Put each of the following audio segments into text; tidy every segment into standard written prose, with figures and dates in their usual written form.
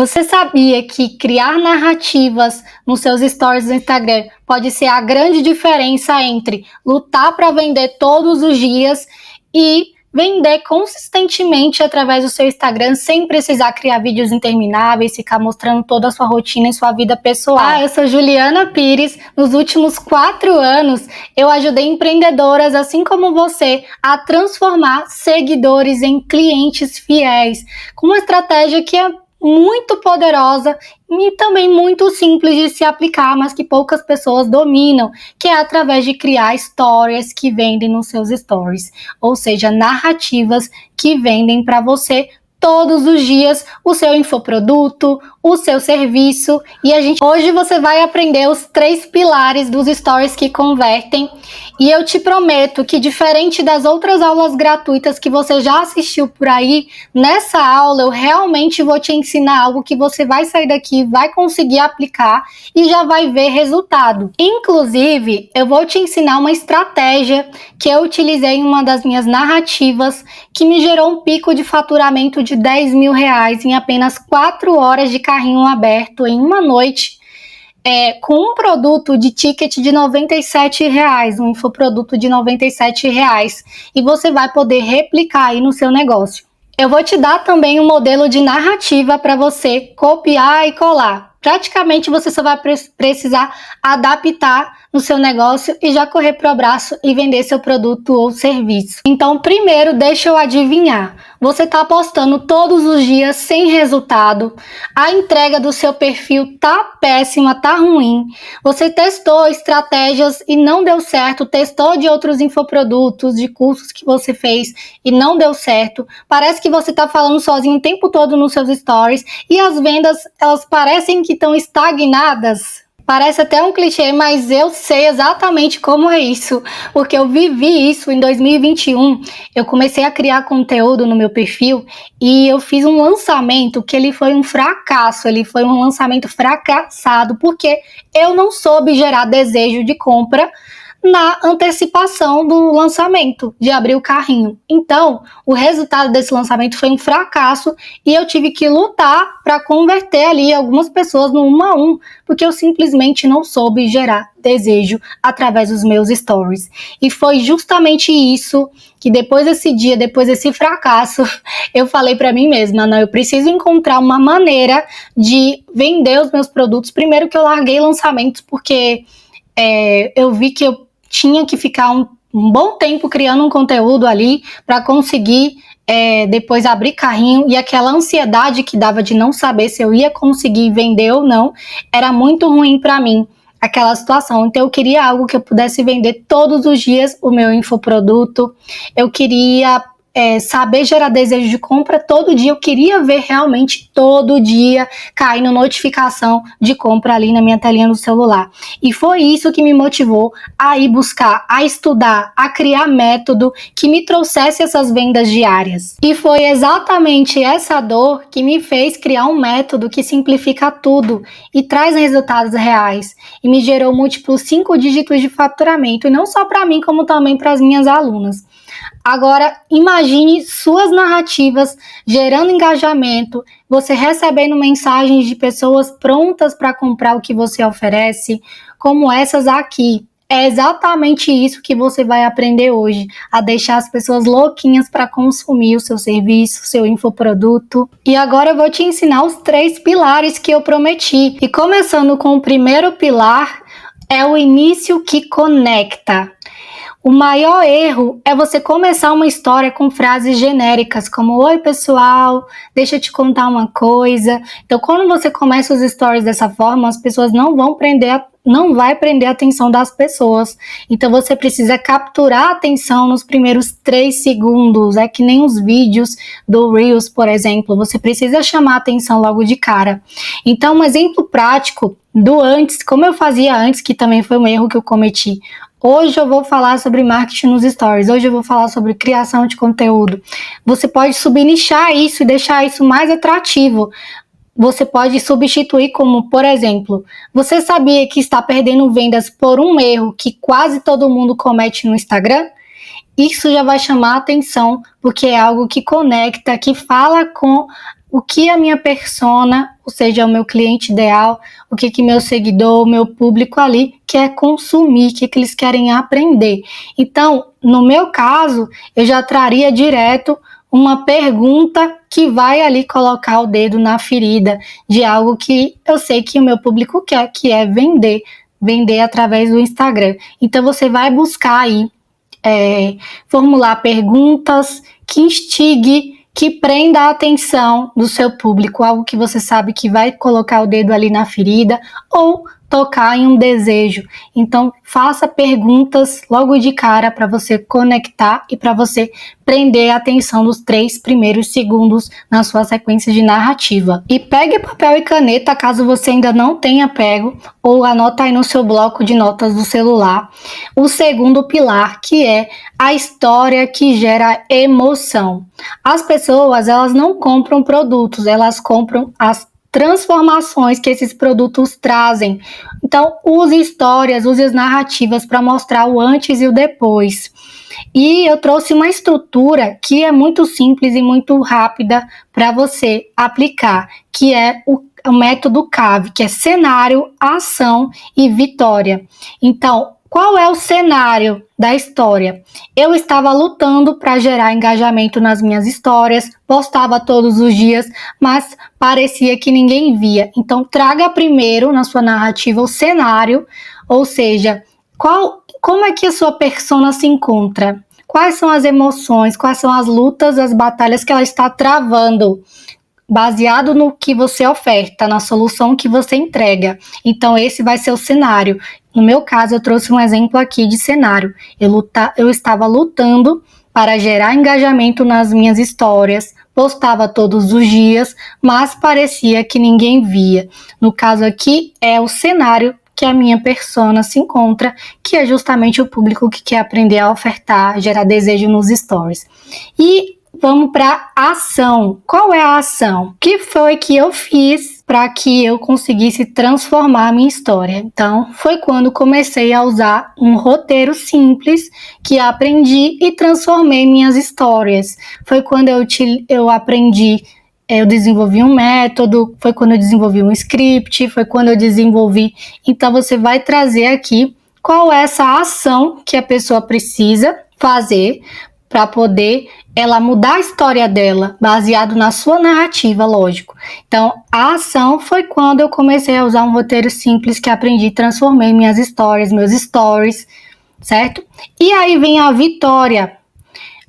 Você sabia que criar narrativas nos seus stories do Instagram pode ser a grande diferença entre lutar para vender todos os dias e vender consistentemente através do seu Instagram sem precisar criar vídeos intermináveis, ficar mostrando toda a sua rotina e sua vida pessoal? Eu sou Juliana Pires. Nos últimos 4 anos, eu ajudei empreendedoras, assim como você, a transformar seguidores em clientes fiéis, com uma estratégia que é muito poderosa e também muito simples de se aplicar, mas que poucas pessoas dominam, que é através de criar histórias que vendem nos seus stories, ou seja, narrativas que vendem para você todos os dias o seu infoproduto, o seu serviço. E hoje você vai aprender os 3 pilares dos stories que convertem. E eu te prometo que, diferente das outras aulas gratuitas que você já assistiu por aí, nessa aula eu realmente vou te ensinar algo que você vai sair daqui, vai conseguir aplicar e já vai ver resultado. Inclusive, eu vou te ensinar uma estratégia que eu utilizei em uma das minhas narrativas, que me gerou um pico de faturamento de R$10 mil em apenas 4 horas de carrinho aberto em uma noite, com um produto de ticket de R$97, um infoproduto de R$97, e você vai poder replicar aí no seu negócio. Eu vou te dar também um modelo de narrativa para você copiar e colar. Praticamente você só vai precisar adaptar no seu negócio e já correr para o abraço e vender seu produto ou serviço. Então, primeiro, deixa eu adivinhar. Você está postando todos os dias sem resultado, a entrega do seu perfil tá péssima, tá ruim, você testou estratégias e não deu certo, testou de outros infoprodutos, de cursos que você fez e não deu certo, parece que você está falando sozinho o tempo todo nos seus stories e as vendas, elas parecem que estão estagnadas. Parece até um clichê, mas eu sei exatamente como é isso, porque eu vivi isso em 2021. Eu comecei a criar conteúdo no meu perfil e eu fiz um lançamento que ele foi um fracasso, ele foi um lançamento fracassado, porque eu não soube gerar desejo de compra na antecipação do lançamento, de abrir o carrinho. Então, o resultado desse lançamento foi um fracasso e eu tive que lutar para converter ali algumas pessoas no 1 a 1, porque eu simplesmente não soube gerar desejo através dos meus stories. E foi justamente isso que depois desse dia, depois desse fracasso, eu falei para mim mesma, não, eu preciso encontrar uma maneira de vender os meus produtos. Primeiro que eu larguei lançamentos, porque eu vi que eu tinha que ficar um bom tempo criando um conteúdo ali para conseguir depois abrir carrinho, e aquela ansiedade que dava de não saber se eu ia conseguir vender ou não, era muito ruim para mim, aquela situação. Então eu queria algo que eu pudesse vender todos os dias, o meu infoproduto, eu queria saber gerar desejo de compra todo dia, eu queria ver realmente todo dia caindo notificação de compra ali na minha telinha do celular. E foi isso que me motivou a ir buscar, a estudar, a criar método que me trouxesse essas vendas diárias. E foi exatamente essa dor que me fez criar um método que simplifica tudo e traz resultados reais. E me gerou múltiplos 5 dígitos de faturamento, e não só para mim, como também para as minhas alunas. Agora, imagine suas narrativas gerando engajamento, você recebendo mensagens de pessoas prontas para comprar o que você oferece, como essas aqui. É exatamente isso que você vai aprender hoje, a deixar as pessoas louquinhas para consumir o seu serviço, o seu infoproduto. E agora eu vou te ensinar os 3 pilares que eu prometi. E começando com o primeiro pilar, é o início que conecta. O maior erro é você começar uma história com frases genéricas, como "Oi pessoal, deixa eu te contar uma coisa". Então, quando você começa os stories dessa forma, as pessoas não vai prender a atenção das pessoas. Então você precisa capturar a atenção nos primeiros 3 segundos. É que nem os vídeos do Reels, por exemplo. Você precisa chamar a atenção logo de cara. Então, um exemplo prático do antes, como eu fazia antes, que também foi um erro que eu cometi. Hoje eu vou falar sobre marketing nos stories, hoje eu vou falar sobre criação de conteúdo. Você pode subnichar isso e deixar isso mais atrativo. Você pode substituir como, por exemplo, você sabia que está perdendo vendas por um erro que quase todo mundo comete no Instagram? Isso já vai chamar a atenção, porque é algo que conecta, que fala com o que a minha persona, ou seja, o meu cliente ideal, o que meu seguidor, o meu público ali quer consumir, o que eles querem aprender. Então, no meu caso, eu já traria direto uma pergunta que vai ali colocar o dedo na ferida de algo que eu sei que o meu público quer, que é vender através do Instagram. Então, você vai buscar aí formular perguntas que instigue, que prenda a atenção do seu público, algo que você sabe que vai colocar o dedo ali na ferida ou tocar em um desejo. Então, faça perguntas logo de cara para você conectar e para você prender a atenção nos 3 primeiros segundos na sua sequência de narrativa. E pegue papel e caneta, caso você ainda não tenha pego, ou anota aí no seu bloco de notas do celular, o segundo pilar, que é a história que gera emoção. As pessoas, elas não compram produtos, elas compram as transformações que esses produtos trazem. Então, use histórias, use as narrativas para mostrar o antes e o depois. E eu trouxe uma estrutura que é muito simples e muito rápida para você aplicar, que é o método CAV, que é cenário, ação e vitória. Então, qual é o cenário da história? Eu estava lutando para gerar engajamento nas minhas histórias, postava todos os dias, mas parecia que ninguém via. Então, traga primeiro na sua narrativa o cenário, ou seja, como é que a sua persona se encontra? Quais são as emoções, quais são as lutas, as batalhas que ela está travando? Baseado no que você oferta, na solução que você entrega. Então, esse vai ser o cenário. No meu caso, eu trouxe um exemplo aqui de cenário. Eu estava lutando para gerar engajamento nas minhas histórias, postava todos os dias, mas parecia que ninguém via. No caso aqui, é o cenário que a minha persona se encontra, que é justamente o público que quer aprender a ofertar, gerar desejo nos stories. E vamos para a ação. Qual é a ação? O que foi que eu fiz para que eu conseguisse transformar a minha história? Então, foi quando comecei a usar um roteiro simples que aprendi e transformei minhas histórias. Foi quando eu aprendi, eu desenvolvi um método, foi quando eu desenvolvi um script, foi quando eu desenvolvi. Então, você vai trazer aqui qual é essa ação que a pessoa precisa fazer para poder ela mudar a história dela, baseado na sua narrativa, lógico. Então, a ação foi quando eu comecei a usar um roteiro simples que aprendi e transformei minhas histórias, meus stories, certo? E aí vem a vitória.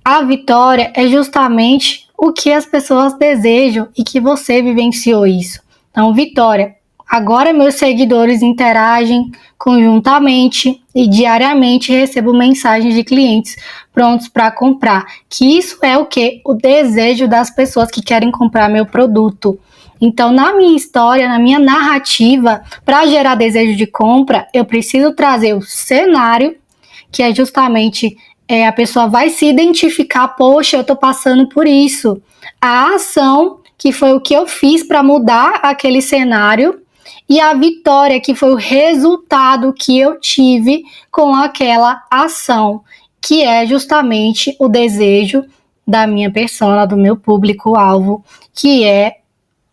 A vitória é justamente o que as pessoas desejam e que você vivenciou isso. Então, vitória. Agora meus seguidores interagem conjuntamente e diariamente recebo mensagens de clientes prontos para comprar. Que isso é o quê? O desejo das pessoas que querem comprar meu produto. Então, na minha história, na minha narrativa, para gerar desejo de compra, eu preciso trazer o cenário, que é justamente a pessoa vai se identificar, poxa, eu estou passando por isso. A ação, que foi o que eu fiz para mudar aquele cenário, e a vitória, que foi o resultado que eu tive com aquela ação, que é justamente o desejo da minha persona, do meu público-alvo, que é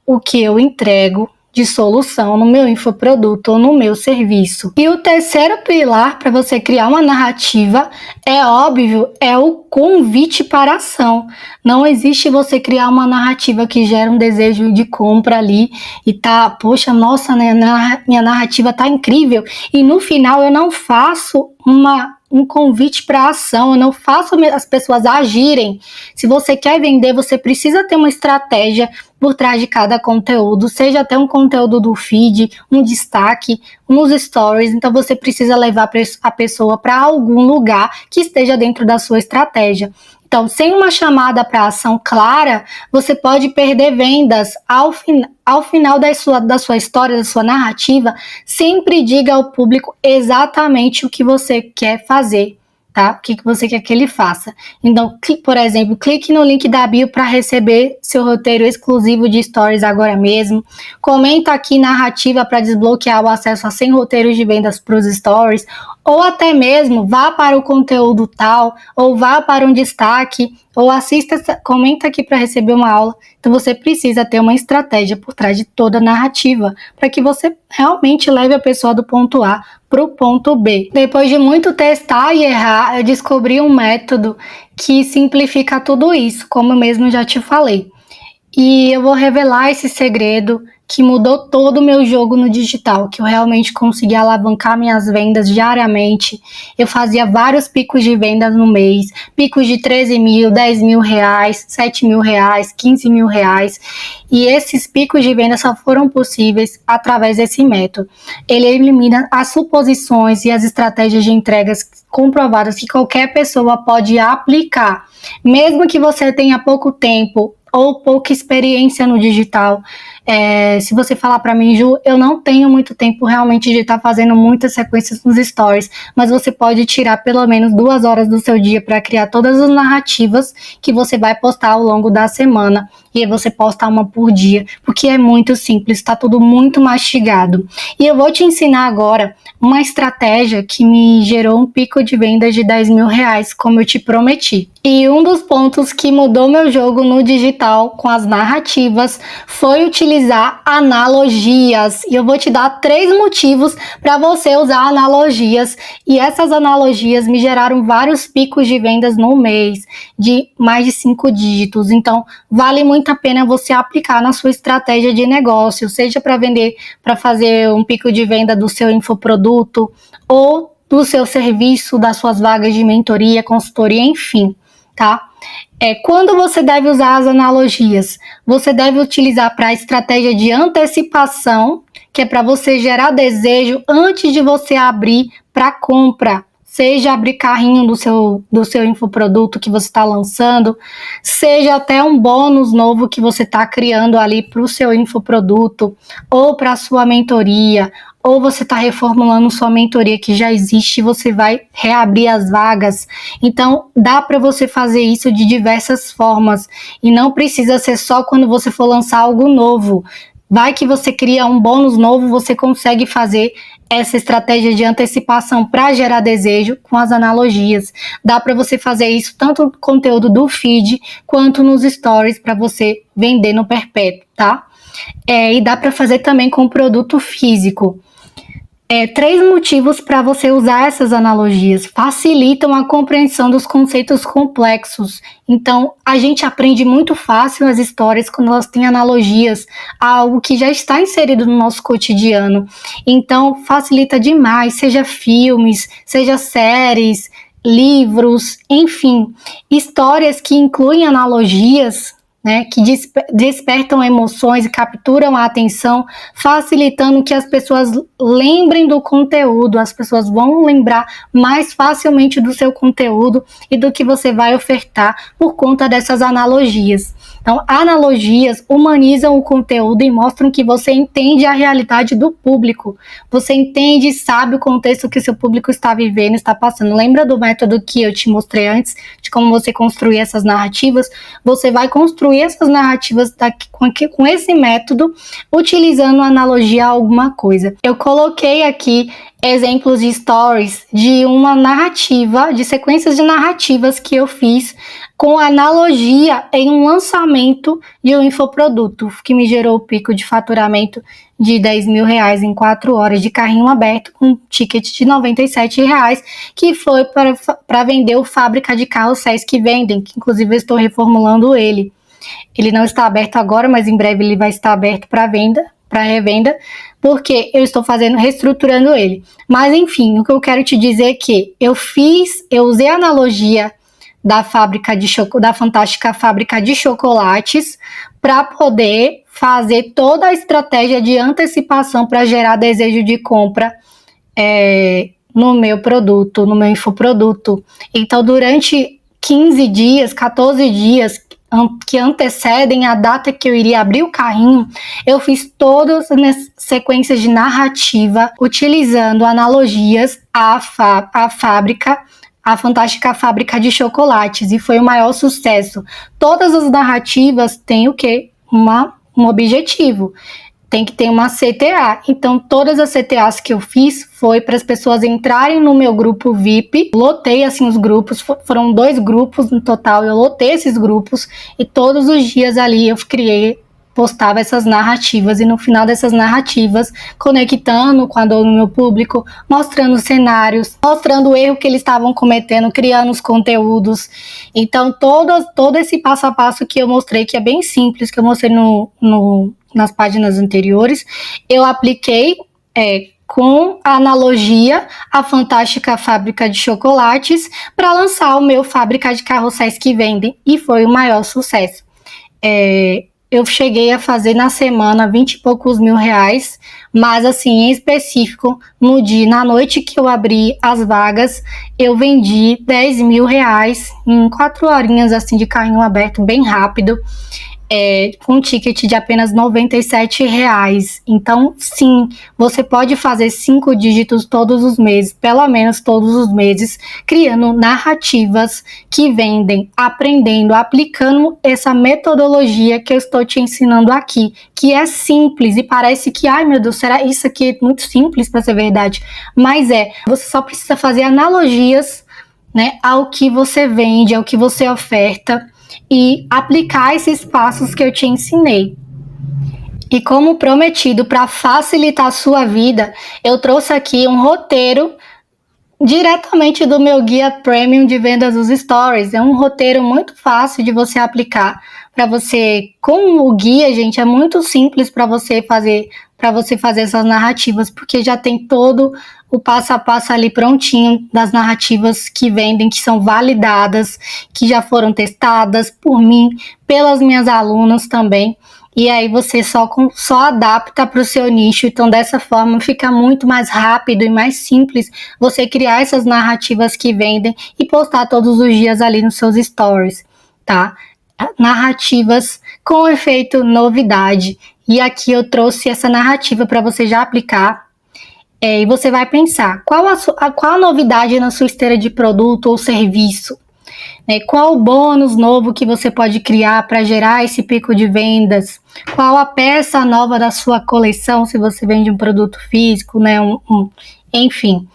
o que eu entrego de solução no meu infoproduto ou no meu serviço. E o terceiro pilar para você criar uma narrativa, é óbvio, é o convite para a ação. Não existe você criar uma narrativa que gera um desejo de compra ali e tá, poxa, nossa, né, minha narrativa tá incrível, e no final eu não faço um convite para a ação, eu não faço as pessoas agirem. Se você quer vender, você precisa ter uma estratégia por trás de cada conteúdo, seja até um conteúdo do feed, um destaque, uns stories. Então você precisa levar a pessoa para algum lugar que esteja dentro da sua estratégia. Então, sem uma chamada para ação clara, você pode perder vendas. Ao final da sua história, da sua narrativa, sempre diga ao público exatamente o que você quer fazer, tá? O que você quer que ele faça. Então, por exemplo, clique no link da bio para receber seu roteiro exclusivo de stories agora mesmo. Comenta aqui narrativa para desbloquear o acesso a 100 roteiros de vendas para os stories. Ou até mesmo vá para o conteúdo tal, ou vá para um destaque, ou comenta aqui para receber uma aula. Então você precisa ter uma estratégia por trás de toda a narrativa para que você realmente leve a pessoa do ponto A para o ponto B. Depois de muito testar e errar, eu descobri um método que simplifica tudo isso, como eu mesmo já te falei. E eu vou revelar esse segredo que mudou todo o meu jogo no digital, que eu realmente consegui alavancar minhas vendas diariamente. Eu fazia vários picos de vendas no mês, picos de 13 mil, 10 mil reais, 7 mil reais, 15 mil reais. E esses picos de vendas só foram possíveis através desse método. Ele elimina as suposições e as estratégias de entregas comprovadas que qualquer pessoa pode aplicar. Mesmo que você tenha pouco tempo ou pouca experiência no digital. Se você falar para mim, Ju, eu não tenho muito tempo realmente de estar fazendo muitas sequências nos stories, mas você pode tirar pelo menos 2 horas do seu dia para criar todas as narrativas que você vai postar ao longo da semana, e aí você posta uma por dia, porque é muito simples, está tudo muito mastigado. E eu vou te ensinar agora uma estratégia que me gerou um pico de vendas de 10 mil reais, como eu te prometi. E um dos pontos que mudou meu jogo no digital com as narrativas foi utilizar analogias. E eu vou te dar 3 motivos para você usar analogias. E essas analogias me geraram vários picos de vendas no mês, de mais de 5 dígitos. Então, vale muito a pena você aplicar na sua estratégia de negócio, seja para vender, para fazer um pico de venda do seu infoproduto ou do seu serviço, das suas vagas de mentoria, consultoria, enfim, tá? Quando você deve usar as analogias? Você deve utilizar para a estratégia de antecipação, que é para você gerar desejo antes de você abrir para compra. Seja abrir carrinho do seu infoproduto que você está lançando, seja até um bônus novo que você está criando ali para o seu infoproduto, ou para a sua mentoria, ou você está reformulando sua mentoria que já existe e você vai reabrir as vagas. Então, dá para você fazer isso de diversas formas, e não precisa ser só quando você for lançar algo novo. Vai que você cria um bônus novo, você consegue fazer essa estratégia de antecipação para gerar desejo com as analogias. Dá para você fazer isso tanto no conteúdo do feed quanto nos stories para você vender no perpétuo, tá? E dá para fazer também com produto físico. 3 motivos para você usar essas analogias. Facilitam a compreensão dos conceitos complexos. Então, a gente aprende muito fácil as histórias quando elas têm analogias a algo que já está inserido no nosso cotidiano. Então, facilita demais, seja filmes, seja séries, livros, enfim, histórias que incluem analogias, né, que despertam emoções e capturam a atenção, facilitando que as pessoas lembrem do conteúdo, as pessoas vão lembrar mais facilmente do seu conteúdo e do que você vai ofertar por conta dessas analogias. Então, analogias humanizam o conteúdo e mostram que você entende a realidade do público. Você entende e sabe o contexto que seu público está vivendo, está passando. Lembra do método que eu te mostrei antes, de como você construir essas narrativas? Você vai construir essas narrativas com esse método, utilizando analogia a alguma coisa. Eu coloquei aqui exemplos de stories de uma narrativa, de sequências de narrativas que eu fiz com analogia em um lançamento de um infoproduto, que me gerou o pico de faturamento de 10 mil reais em 4 horas de carrinho aberto, com um ticket de 97 reais, que foi para vender o Fábrica de Carros Sesc Vendem, que inclusive eu estou reformulando ele. Ele não está aberto agora, mas em breve ele vai estar aberto para venda, para revenda, porque eu estou reestruturando ele. Mas enfim, o que eu quero te dizer é que eu usei a analogia da fantástica fábrica de chocolates para poder fazer toda a estratégia de antecipação para gerar desejo de compra no meu produto, no meu infoproduto. Então, durante 15 dias, 14 dias que antecedem a data que eu iria abrir o carrinho, eu fiz todas as sequências de narrativa utilizando analogias à fábrica, a fantástica fábrica de chocolates, e foi o maior sucesso. Todas as narrativas têm o quê? Um objetivo. tem que ter uma CTA. Então, todas as CTAs que eu fiz foi para as pessoas entrarem no meu grupo VIP. Lotei, assim, os grupos. Foram 2 grupos no total. Eu lotei esses grupos e todos os dias ali eu postava essas narrativas, e no final dessas narrativas, conectando com a dor do meu público, mostrando cenários, mostrando o erro que eles estavam cometendo, criando os conteúdos. Então, todo esse passo a passo que eu mostrei, que é bem simples, que eu mostrei nas páginas anteriores, eu apliquei com a analogia à fantástica fábrica de chocolates para lançar o meu Fábrica de Carrosséis que Vendem, e foi o maior sucesso. Eu cheguei a fazer na semana 20 e poucos mil reais, mas assim, em específico, na noite que eu abri as vagas, eu vendi 10 mil reais em 4 horinhas assim de carrinho aberto, bem rápido, com um ticket de apenas 97 reais. Então, sim, você pode fazer 5 dígitos todos os meses, pelo menos todos os meses, criando narrativas que vendem, aprendendo, aplicando essa metodologia que eu estou te ensinando aqui, que é simples e parece que, ai meu Deus, será isso aqui é muito simples para ser verdade? Mas você só precisa fazer analogias, né, ao que você vende, ao que você oferta, e aplicar esses passos que eu te ensinei. E como prometido, para facilitar a sua vida, eu trouxe aqui um roteiro diretamente do meu guia premium de vendas dos stories. É um roteiro muito fácil de você aplicar para você. Com o guia, gente, é muito simples para você fazer essas narrativas, porque já tem todo o passo a passo ali prontinho das narrativas que vendem, que são validadas, que já foram testadas por mim, pelas minhas alunas também. E aí você só adapta para o seu nicho. Então, dessa forma, fica muito mais rápido e mais simples você criar essas narrativas que vendem e postar todos os dias ali nos seus stories, tá? Narrativas com efeito novidade. E aqui eu trouxe essa narrativa para você já aplicar. E você vai pensar, qual a novidade na sua esteira de produto ou serviço? Qual o bônus novo que você pode criar para gerar esse pico de vendas? Qual a peça nova da sua coleção, se você vende um produto físico, né? Enfim,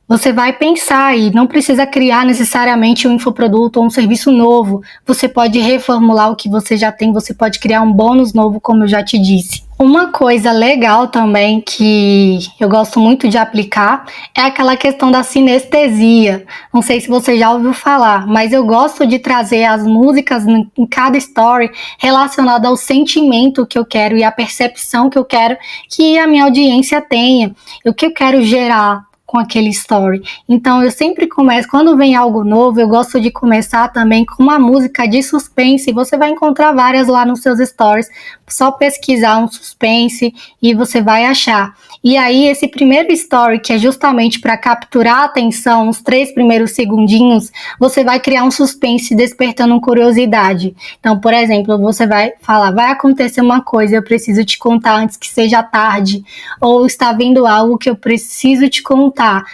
você vai pensar aí, não precisa criar necessariamente um infoproduto ou um serviço novo. Você pode reformular o que você já tem, você pode criar um bônus novo, como eu já te disse. Uma coisa legal também que eu gosto muito de aplicar é aquela questão da sinestesia. Não sei se você já ouviu falar, mas eu gosto de trazer as músicas em cada story relacionada ao sentimento que eu quero e à percepção que eu quero que a minha audiência tenha, o que eu quero gerar com aquele story. Então eu sempre começo, quando vem algo novo, eu gosto de começar também com uma música de suspense. Você vai encontrar várias lá nos seus stories, só pesquisar um suspense e você vai achar. E aí esse primeiro story, que é justamente para capturar a atenção, os 3 primeiros segundinhos, você vai criar um suspense despertando curiosidade. Então, por exemplo, você vai falar, vai acontecer uma coisa, eu preciso te contar antes que seja tarde, ou está vendo algo que eu preciso te contar,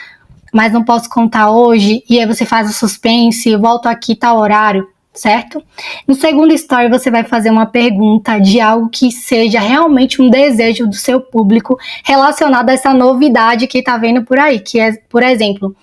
mas não posso contar hoje, e aí você faz o suspense, eu volto aqui tal horário, certo? No segundo story você vai fazer uma pergunta de algo que seja realmente um desejo do seu público relacionado a essa novidade que tá vendo por aí, que é, por exemplo,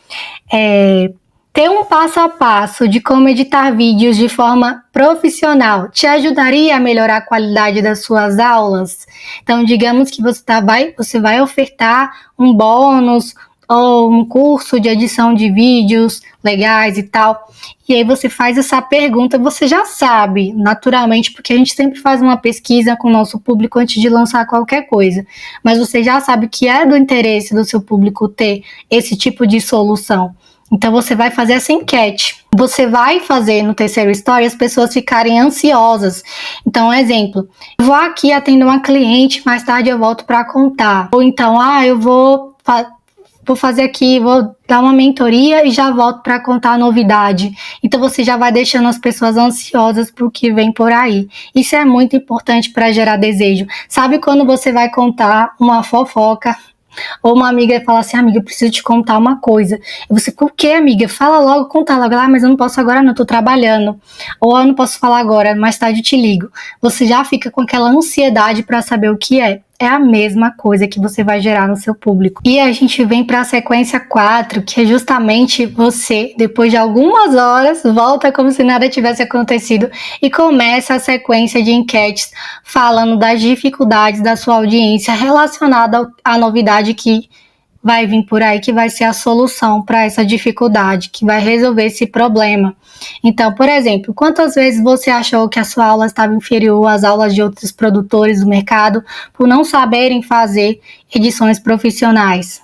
ter um passo a passo de como editar vídeos de forma profissional te ajudaria a melhorar a qualidade das suas aulas? Então, digamos que você vai ofertar um bônus ou um curso de edição de vídeos legais e tal, e aí você faz essa pergunta, você já sabe, naturalmente, porque a gente sempre faz uma pesquisa com o nosso público antes de lançar qualquer coisa, mas você já sabe que é do interesse do seu público ter esse tipo de solução. Então você vai fazer essa enquete. Você vai fazer no terceiro story as pessoas ficarem ansiosas. Então, exemplo, vou aqui atender uma cliente, mais tarde eu volto para contar. Ou então, eu vou fazer aqui, vou dar uma mentoria e já volto para contar a novidade. Então você já vai deixando as pessoas ansiosas para o que vem por aí. Isso é muito importante para gerar desejo. Sabe quando você vai contar uma fofoca? Ou uma amiga fala assim, amiga, eu preciso te contar uma coisa. E você, o que, amiga? Fala logo, conta logo. Mas eu não posso agora não, eu tô trabalhando. Ou eu não posso falar agora, mais tarde eu te ligo. Você já fica com aquela ansiedade para saber o que é. é a mesma coisa que você vai gerar no seu público. E a gente vem para a sequência 4, que é justamente você, depois de algumas horas, volta como se nada tivesse acontecido e começa a sequência de enquetes falando das dificuldades da sua audiência relacionada à novidade que vai vir por aí, que vai ser a solução para essa dificuldade, que vai resolver esse problema. Então, por exemplo, quantas vezes você achou que a sua aula estava inferior às aulas de outros produtores do mercado por não saberem fazer edições profissionais?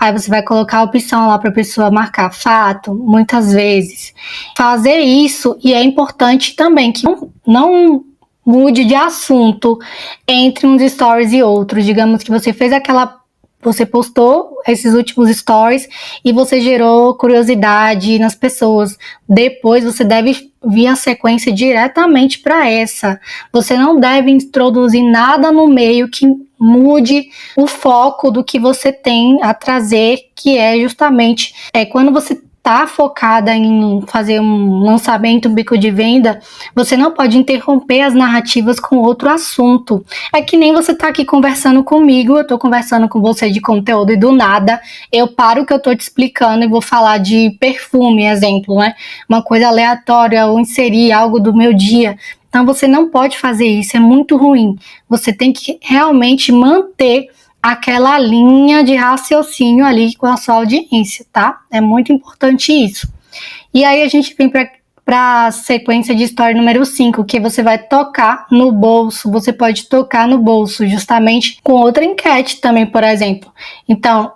Aí você vai colocar a opção lá para a pessoa marcar fato, muitas vezes. Fazer isso, e é importante também que não mude de assunto entre uns stories e outros. Digamos que você postou esses últimos stories e você gerou curiosidade nas pessoas. Depois você deve vir a sequência diretamente para essa. Você não deve introduzir nada no meio que mude o foco do que você tem a trazer, que é justamente quando você está focada em fazer um lançamento, um bico de venda, você não pode interromper as narrativas com outro assunto. É que nem você está aqui conversando comigo, eu estou conversando com você de conteúdo e do nada eu paro o que eu estou te explicando e vou falar de perfume, exemplo, né? Uma coisa aleatória ou inserir algo do meu dia. Então você não pode fazer isso, é muito ruim. Você tem que realmente manter aquela linha de raciocínio ali com a sua audiência, tá? É muito importante isso. E aí a gente vem para a sequência de story número 5, que você vai tocar no bolso. Você pode tocar no bolso justamente com outra enquete também, por exemplo. Então,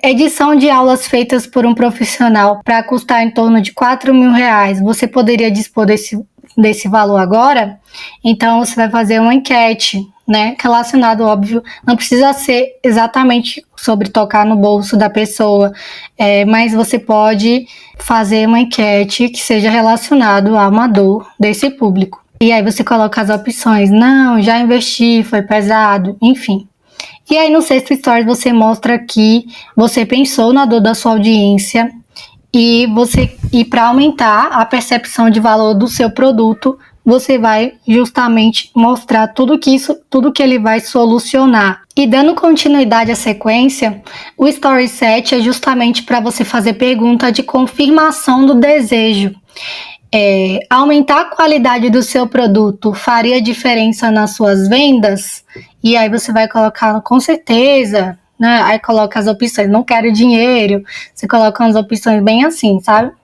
edição de aulas feitas por um profissional para custar em torno de R$4.000. Você poderia dispor desse valor agora? Então, você vai fazer uma enquete, né, relacionado, óbvio, não precisa ser exatamente sobre tocar no bolso da pessoa, mas você pode fazer uma enquete que seja relacionado a uma dor desse público. E aí você coloca as opções, não, já investi, foi pesado, enfim. E aí no sexto story você mostra que você pensou na dor da sua audiência e para aumentar a percepção de valor do seu produto, você vai justamente mostrar tudo que ele vai solucionar. E dando continuidade à sequência, o Story 7 é justamente para você fazer pergunta de confirmação do desejo. Aumentar a qualidade do seu produto faria diferença nas suas vendas? E aí você vai colocar com certeza, né? Aí coloca as opções, não quero dinheiro, você coloca umas opções bem assim, sabe?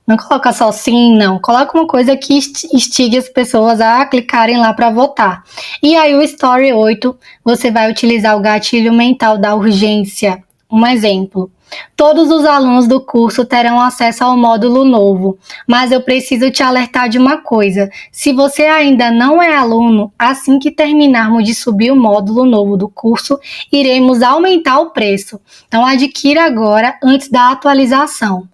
Não coloca só sim, não. Coloca uma coisa que instigue as pessoas a clicarem lá para votar. E aí o Story 8, você vai utilizar o gatilho mental da urgência. Um exemplo. Todos os alunos do curso terão acesso ao módulo novo, mas eu preciso te alertar de uma coisa. Se você ainda não é aluno, assim que terminarmos de subir o módulo novo do curso, iremos aumentar o preço. Então adquira agora antes da atualização.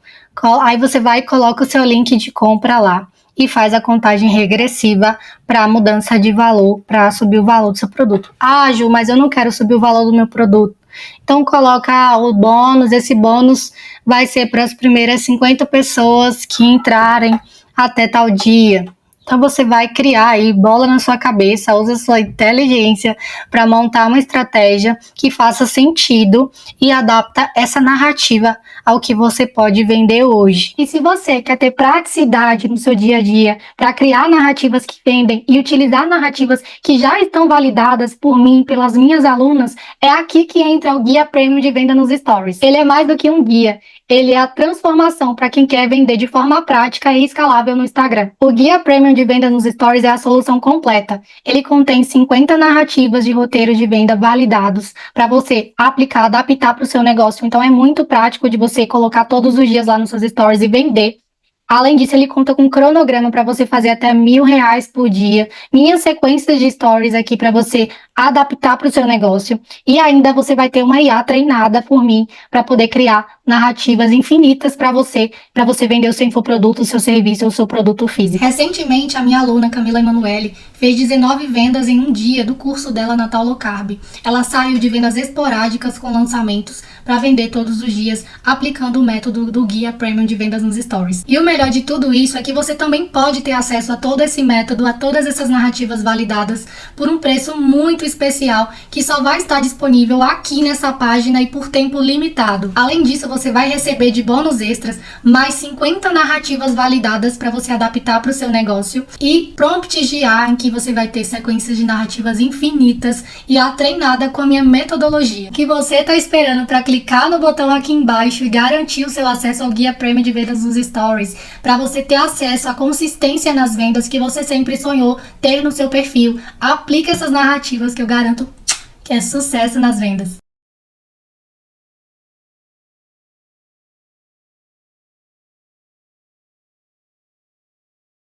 Aí você vai e coloca o seu link de compra lá e faz a contagem regressiva para a mudança de valor, para subir o valor do seu produto. Ah, Ju, mas eu não quero subir o valor do meu produto. Então coloca o bônus, esse bônus vai ser para as primeiras 50 pessoas que entrarem até tal dia. Então você vai criar aí, bola na sua cabeça, usa sua inteligência para montar uma estratégia que faça sentido e adapta essa narrativa ao que você pode vender hoje. E se você quer ter praticidade no seu dia a dia para criar narrativas que vendem e utilizar narrativas que já estão validadas por mim, pelas minhas alunas, é aqui que entra o Guia Premium de Venda nos Stories. Ele é mais do que um guia. Ele é a transformação para quem quer vender de forma prática e escalável no Instagram. O Guia Premium de Venda nos Stories é a solução completa. Ele contém 50 narrativas de roteiro de venda validados para você aplicar, adaptar para o seu negócio. Então é muito prático de você colocar todos os dias lá nos seus stories e vender. Além disso, ele conta com um cronograma para você fazer até R$1.000 por dia, minhas sequências de stories aqui para você adaptar para o seu negócio, e ainda você vai ter uma IA treinada por mim para poder criar narrativas infinitas para você vender o seu infoproduto, o seu serviço ou o seu produto físico. Recentemente, a minha aluna Camila Emanuele fez 19 vendas em um dia do curso dela Natal Low Carb. Ela saiu de vendas esporádicas com lançamentos para vender todos os dias, aplicando o método do Guia Premium de Vendas nos Stories. E o melhor de tudo isso é que você também pode ter acesso a todo esse método, a todas essas narrativas validadas por um preço muito muito especial que só vai estar disponível aqui nessa página e por tempo limitado. Além disso, você vai receber de bônus extras mais 50 narrativas validadas para você adaptar para o seu negócio e prompts de IA em que você vai ter sequências de narrativas infinitas e a treinada com a minha metodologia. O que você está esperando para clicar no botão aqui embaixo e garantir o seu acesso ao guia Prêmio de Vendas nos Stories, para você ter acesso à consistência nas vendas que você sempre sonhou ter no seu perfil. Aplique essas narrativas que eu garanto que é sucesso nas vendas.